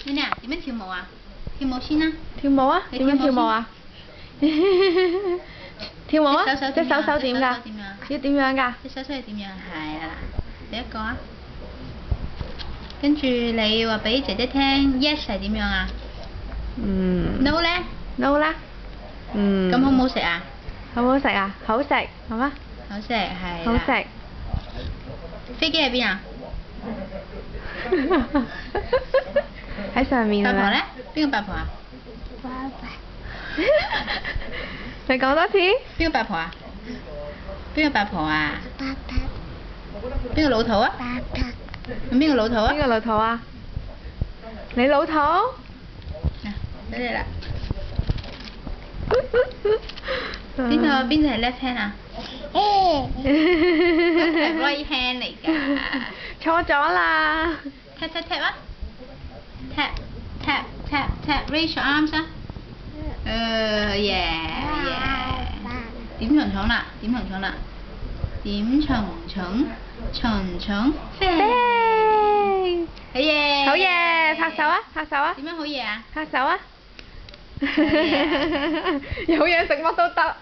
你哋點樣跳舞啊？跳舞先啦。跳舞啊？點樣跳舞啊？跳舞啊？隻手手點㗎？要點樣㗎？隻手手係點樣？係啦，第一個啊。跟住你話俾姐姐聽 ，yes 係點樣啊？No 咧？No 啦。咁好唔好食啊？好唔好食啊？好食，係嗎？好食係。好食。飛機喺邊啊？喺上面啊。八婆咧？邊個八婆啊？爸爸。你講多次。邊個八婆啊？邊個八婆啊？爸爸。邊個老土啊？爸爸。咁邊個老土啊？邊個老土啊？你老土？嗱，俾你啦。邊隻係 left hand 啊？係 right hand 嚟㗎。錯咗啦。tap tap tap 啊 ！tap tap tap tap，raise your arms 啊！yeah。點蟲蟲啦，點蟲蟲啦，點蟲蟲，蟲蟲飛。好嘢！好嘢！拍手啊！拍手啊！點樣好嘢啊？拍手啊！有嘢食乜都得。